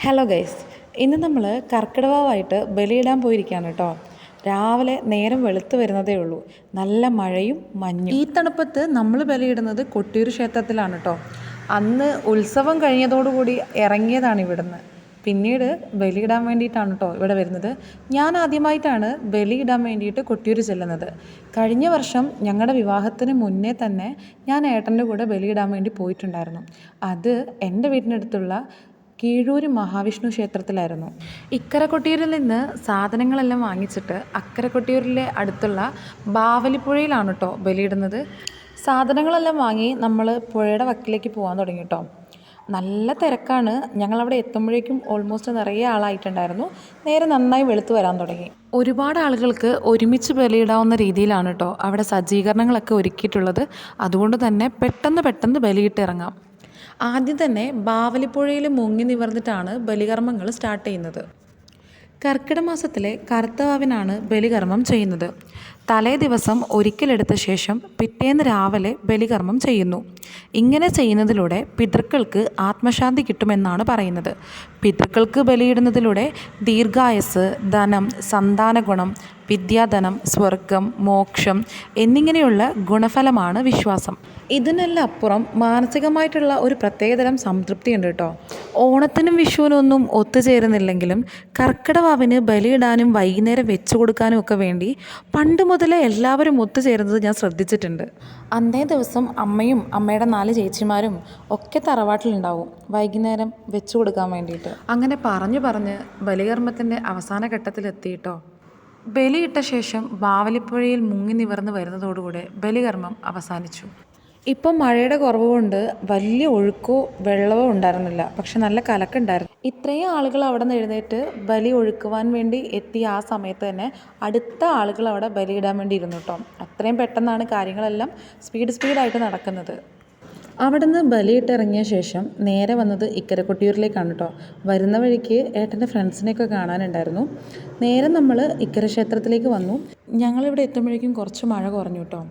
Hello guys, ഇന്ന് നമ്മൾ കർക്കിടകമായിട്ട് ബലിയിടാൻ പോയിരിക്കുകയാണ് കേട്ടോ. രാവിലെ നേരം വെളുത്ത് വരുന്നതേ ഉള്ളൂ. നല്ല മഴയും മഞ്ഞും. ഈ തണുപ്പത്ത് നമ്മൾ ബലിയിടുന്നത് കൊട്ടിയൂർ ക്ഷേത്രത്തിലാണ് കേട്ടോ. അന്ന് ഉത്സവം കഴിഞ്ഞതോടുകൂടി ഇറങ്ങിയതാണ് ഇവിടുന്ന്. പിന്നീട് ബലിയിടാൻ വേണ്ടിയിട്ടാണ് കേട്ടോ ഇവിടെ വരുന്നത്. ഞാൻ ആദ്യമായിട്ടാണ് ബലിയിടാൻ വേണ്ടിയിട്ട് കൊട്ടിയൂർ ചെല്ലുന്നത്. കഴിഞ്ഞ വർഷം ഞങ്ങളുടെ വിവാഹത്തിന് മുന്നേ തന്നെ ഞാൻ ഏട്ടൻ്റെ കൂടെ ബലിയിടാൻ വേണ്ടി പോയിട്ടുണ്ടായിരുന്നു. അത് എൻ്റെ വീട്ടിനടുത്തുള്ള കീഴൂര് മഹാവിഷ്ണു ക്ഷേത്രത്തിലായിരുന്നു. ഇക്കര കൊട്ടിയൂരിൽ നിന്ന് സാധനങ്ങളെല്ലാം വാങ്ങിച്ചിട്ട് അക്കര കൊട്ടിയൂരിലെ അടുത്തുള്ള ബാവലിപ്പുഴയിലാണ് കേട്ടോ ബലിയിടുന്നത്. സാധനങ്ങളെല്ലാം വാങ്ങി നമ്മൾ പുഴയുടെ വക്കിലേക്ക് പോകാൻ തുടങ്ങി കേട്ടോ. നല്ല തിരക്കാണ്. ഞങ്ങളവിടെ എത്തുമ്പോഴേക്കും ഓൾമോസ്റ്റ് നിറയെ ആളായിട്ടുണ്ടായിരുന്നു. നേരെ നന്നായി വെളുത്ത് വരാൻ തുടങ്ങി. ഒരുപാട് ആളുകൾക്ക് ഒരുമിച്ച് ബലിയിടാവുന്ന രീതിയിലാണ് കേട്ടോ അവിടെ സജ്ജീകരണങ്ങളൊക്കെ ഒരുക്കിയിട്ടുള്ളത്. അതുകൊണ്ട് തന്നെ പെട്ടെന്ന് ബലിയിട്ട് ഇറങ്ങാം. ആദ്യം തന്നെ ബാവലിപ്പുഴയിൽ മുങ്ങി നിവർന്നിട്ടാണ് ബലികർമ്മങ്ങൾ സ്റ്റാർട്ട് ചെയ്യുന്നത്. കർക്കിടക മാസത്തിലെ കറുത്തവാവിനാണ് ബലികർമ്മം ചെയ്യുന്നത്. തലേ ദിവസം ഒരിക്കലെടുത്ത ശേഷം പിറ്റേന്ന് രാവിലെ ബലികർമ്മം ചെയ്യുന്നു. ഇങ്ങനെ ചെയ്യുന്നതിലൂടെ പിതൃക്കൾക്ക് ആത്മശാന്തി കിട്ടുമെന്നാണ് പറയുന്നത്. പിതൃക്കൾക്ക് ബലിയിടുന്നതിലൂടെ ദീർഘായുസ്, ധനം, സന്താനഗുണം, വിദ്യാധനം, സ്വർഗം, മോക്ഷം എന്നിങ്ങനെയുള്ള ഗുണഫലമാണ് വിശ്വാസം. ഇതിനെല്ലാം അപ്പുറം മാനസികമായിട്ടുള്ള ഒരു പ്രത്യേകതരം സംതൃപ്തിയുണ്ട് കേട്ടോ. ഓണത്തിനും വിഷുവിനും ഒന്നും ഒത്തുചേരുന്നില്ലെങ്കിലും കർക്കിടവാവിന് ബലിയിടാനും വൈകുന്നേരം വെച്ചു കൊടുക്കാനും ഒക്കെ വേണ്ടി പണ്ട് മുതലേ എല്ലാവരും ഒത്തുചേരുന്നത് ഞാൻ ശ്രദ്ധിച്ചിട്ടുണ്ട്. അന്നേ ദിവസം അമ്മയും അമ്മയുടെ 4 ചേച്ചിമാരും ഒക്കെ തറവാട്ടിലുണ്ടാവും വൈകുന്നേരം വെച്ചു കൊടുക്കാൻ വേണ്ടിയിട്ട്. അങ്ങനെ പറഞ്ഞ് ബലികർമ്മത്തിൻ്റെ അവസാന ഘട്ടത്തിലെത്തിയിട്ടോ. ബലിയിട്ട ശേഷം ബാവലിപ്പുഴയിൽ മുങ്ങി നിവർന്ന് വരുന്നതോടുകൂടെ ബലികർമ്മം അവസാനിച്ചു. ഇപ്പം മഴയുടെ കുറവ് കൊണ്ട് വലിയ ഒഴുക്കോ വെള്ളമോ ഉണ്ടായിരുന്നില്ല. പക്ഷെ നല്ല കലക്കുണ്ടായിരുന്നു. ഇത്രയും ആളുകൾ അവിടെ നിന്ന് എഴുന്നേറ്റ് ബലി ഒഴുക്കുവാൻ വേണ്ടി എത്തിയ ആ സമയത്ത് തന്നെ അടുത്ത ആളുകൾ അവിടെ ബലിയിടാൻ വേണ്ടി ഇരുന്നു കേട്ടോ. അത്രയും പെട്ടെന്നാണ് കാര്യങ്ങളെല്ലാം സ്പീഡായിട്ട് നടക്കുന്നത്. അവിടെ നിന്ന് ബലിയിട്ടിറങ്ങിയ ശേഷം നേരെ വന്നത് ഇക്കര കൊട്ടിയൂരിലേക്കാണ് കേട്ടോ. വരുന്ന വഴിക്ക് ഏട്ടൻ്റെ ഫ്രണ്ട്സിനെയൊക്കെ കാണാനുണ്ടായിരുന്നു. നേരെ നമ്മൾ ഇക്കര ക്ഷേത്രത്തിലേക്ക് വന്നു. ഞങ്ങളിവിടെ എത്തുമ്പോഴേക്കും കുറച്ച് മഴ കുറഞ്ഞു കേട്ടോ.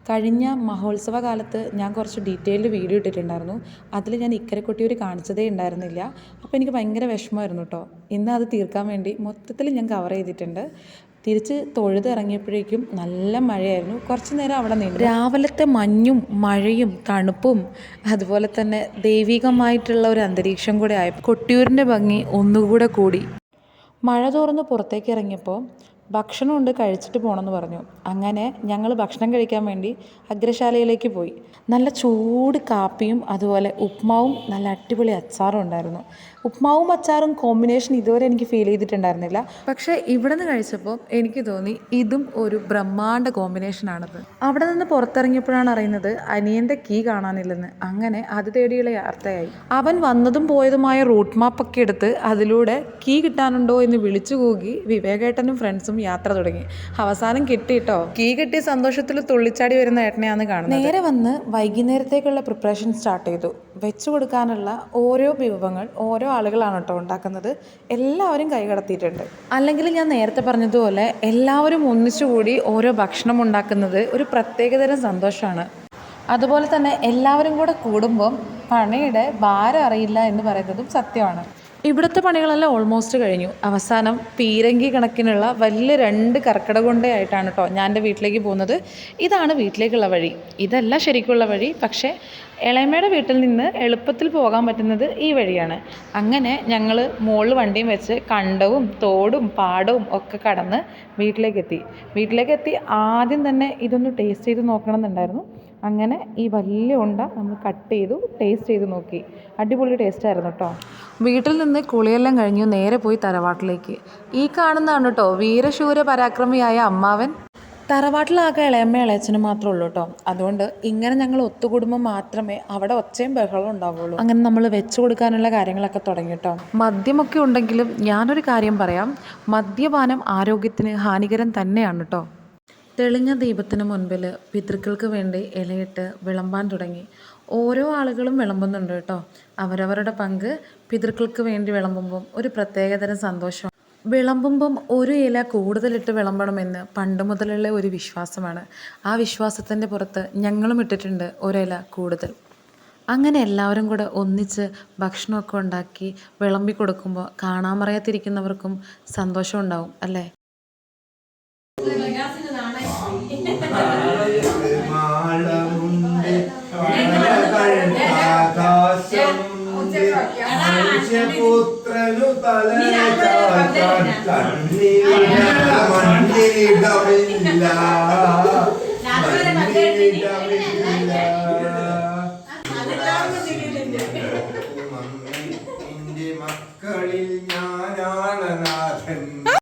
കഴിഞ്ഞ മഹോത്സവ കാലത്ത് ഞാൻ കുറച്ച് ഡീറ്റെയിൽഡ് വീഡിയോ ഇട്ടിട്ടുണ്ടായിരുന്നു. അതിൽ ഞാൻ ഇക്കര കൊട്ടിയൂർ കാണിച്ചതേ ഉണ്ടായിരുന്നില്ല. അപ്പോൾ എനിക്ക് ഭയങ്കര വിഷമമായിരുന്നു കേട്ടോ. ഇന്ന് അത് തീർക്കാൻ വേണ്ടി മൊത്തത്തിൽ ഞാൻ കവർ ചെയ്തിട്ടുണ്ട്. തിരിച്ച് തൊഴുതിറങ്ങിയപ്പോഴേക്കും നല്ല മഴയായിരുന്നു. കുറച്ച് നേരം അവിടെ നിന്നു. രാവിലത്തെ മഞ്ഞും മഴയും തണുപ്പും അതുപോലെ തന്നെ ദൈവികമായിട്ടുള്ള ഒരു അന്തരീക്ഷം കൂടെ ആയപ്പോൾ കൊട്ടിയൂരിൻ്റെ ഭംഗി ഒന്നുകൂടെ കൂടി. മഴ തോർന്ന് പുറത്തേക്ക് ഇറങ്ങിയപ്പോൾ ഭക്ഷണമുണ്ട്, കഴിച്ചിട്ട് പോകണമെന്ന് പറഞ്ഞു. അങ്ങനെ ഞങ്ങൾ ഭക്ഷണം കഴിക്കാൻ വേണ്ടി അഗ്രശാലയിലേക്ക് പോയി. നല്ല ചൂട് കാപ്പിയും അതുപോലെ ഉപ്മാവും നല്ല അടിപൊളി അച്ചാറും ഉണ്ടായിരുന്നു. ഉപ്മാവും അച്ചാറും കോമ്പിനേഷൻ ഇതുവരെ എനിക്ക് ഫീൽ ചെയ്തിട്ടുണ്ടായിരുന്നില്ല. പക്ഷേ ഇവിടെ നിന്ന് കഴിച്ചപ്പോൾ എനിക്ക് തോന്നി ഇതും ഒരു ബ്രഹ്മാണ്ഡ കോമ്പിനേഷനാണെന്ന്. അവിടെ നിന്ന് പുറത്തിറങ്ങിയപ്പോഴാണ് അറിയുന്നത് അനിയൻ്റെ കീ കാണാനില്ലെന്ന്. അങ്ങനെ അത് തേടിയുള്ള യാത്രയായി. അവൻ വന്നതും പോയതുമായ റൂട്ട് മാപ്പൊക്കെ എടുത്ത് അതിലൂടെ കീ കിട്ടാനുണ്ടോ എന്ന് വിളിച്ചു കൂകി വിവേകേട്ടനും ഫ്രണ്ട്സും യാത്ര തുടങ്ങി. അവസാനം കിട്ടിയിട്ടോ. കീ കിട്ടിയ സന്തോഷത്തിൽ തുള്ളിച്ചാടി വരുന്ന ഏട്ടനെയാണ് കാണുന്നത്. നേരെ വന്ന് വൈകുന്നേരത്തേക്കുള്ള പ്രിപ്പറേഷൻ സ്റ്റാർട്ട് ചെയ്തു. വെച്ചു കൊടുക്കാനുള്ള ഓരോ വിഭവങ്ങൾ ഓരോ ആളുകളാണ് കേട്ടോ ഉണ്ടാക്കുന്നത്. എല്ലാവരും കൈകടത്തിയിട്ടുണ്ട്. അല്ലെങ്കിൽ ഞാൻ നേരത്തെ പറഞ്ഞതുപോലെ എല്ലാവരും ഒന്നിച്ചുകൂടി ഓരോ ഭക്ഷണം ഉണ്ടാക്കുന്നത് ഒരു പ്രത്യേകതരം സന്തോഷമാണ്. അതുപോലെ തന്നെ എല്ലാവരും കൂടെ കൂടുമ്പം പണിയുടെ ഭാരം അറിയില്ല എന്ന് പറയുന്നതും സത്യമാണ്. ഇവിടുത്തെ പണികളെല്ലാം ഓൾമോസ്റ്റ് കഴിഞ്ഞു. അവസാനം പീരങ്കി കണക്കിനുള്ള വലിയ 2 കർക്കിടകൊണ്ടയായിട്ടാണ് കേട്ടോ ഞാൻ എൻ്റെ വീട്ടിലേക്ക് പോകുന്നത്. ഇതാണ് വീട്ടിലേക്കുള്ള വഴി. ഇതല്ല ശരിക്കുള്ള വഴി, പക്ഷേ ഇളയമ്മയുടെ വീട്ടിൽ നിന്ന് എളുപ്പത്തിൽ പോകാൻ പറ്റുന്നത് ഈ വഴിയാണ്. അങ്ങനെ ഞങ്ങൾ മുകളിൽ വണ്ടിയും വെച്ച് കണ്ടവും തോടും പാടവും ഒക്കെ കടന്ന് വീട്ടിലേക്കെത്തി ആദ്യം തന്നെ ഇതൊന്ന് ടേസ്റ്റ് ചെയ്ത് നോക്കണം എന്നുണ്ടായിരുന്നു. അങ്ങനെ ഈ വലിയ ഉണ്ട നമ്മൾ കട്ട് ചെയ്തു, ടേസ്റ്റ് ചെയ്ത് നോക്കി. അടിപൊളി ടേസ്റ്റായിരുന്നു കേട്ടോ. വീട്ടിൽ നിന്ന് കുളിയെല്ലാം കഴിഞ്ഞു നേരെ പോയി തറവാട്ടിലേക്ക്. ഈ കാണുന്നതാണ് കേട്ടോ വീരശൂര പരാക്രമിയായ അമ്മാവൻ. തറവാട്ടിലാകെ ഇളയമ്മ ഇളയച്ചനും മാത്രമേ ഉള്ളൂ കേട്ടോ. അതുകൊണ്ട് ഇങ്ങനെ ഞങ്ങൾ ഒത്തുകൂടുമ്പോൾ മാത്രമേ അവിടെ ഒച്ചയും ബഹളവും ഉണ്ടാവുള്ളൂ. അങ്ങനെ നമ്മൾ വെച്ചു കൊടുക്കാനുള്ള കാര്യങ്ങളൊക്കെ തുടങ്ങി കേട്ടോ. മദ്യമൊക്കെ ഉണ്ടെങ്കിലും ഞാനൊരു കാര്യം പറയാം, മദ്യപാനം ആരോഗ്യത്തിന് ഹാനികരം തന്നെയാണ് കേട്ടോ. തെളിഞ്ഞ ദീപത്തിന് മുൻപിൽ പിതൃക്കൾക്ക് വേണ്ടി ഇലയിട്ട് വിളമ്പാൻ തുടങ്ങി. ഓരോ ആളുകളും വിളമ്പുന്നുണ്ട് കേട്ടോ. അവരവരുടെ പങ്ക് പിതൃക്കൾക്ക് വേണ്ടി വിളമ്പുമ്പം ഒരു പ്രത്യേകതരം സന്തോഷം. വിളമ്പുമ്പം ഒരു ഇല കൂടുതലിട്ട് വിളമ്പണമെന്ന് പണ്ട് മുതലുള്ള ഒരു വിശ്വാസമാണ്. ആ വിശ്വാസത്തിൻ്റെ പുറത്ത് ഞങ്ങളും ഇട്ടിട്ടുണ്ട് ഒരില കൂടുതൽ. അങ്ങനെ എല്ലാവരും കൂടെ ഒന്നിച്ച് ഭക്ഷണമൊക്കെ ഉണ്ടാക്കി വിളമ്പി കൊടുക്കുമ്പോൾ കാണാൻ പറയാതിരിക്കുന്നവർക്കും സന്തോഷം ഉണ്ടാവും അല്ലേ?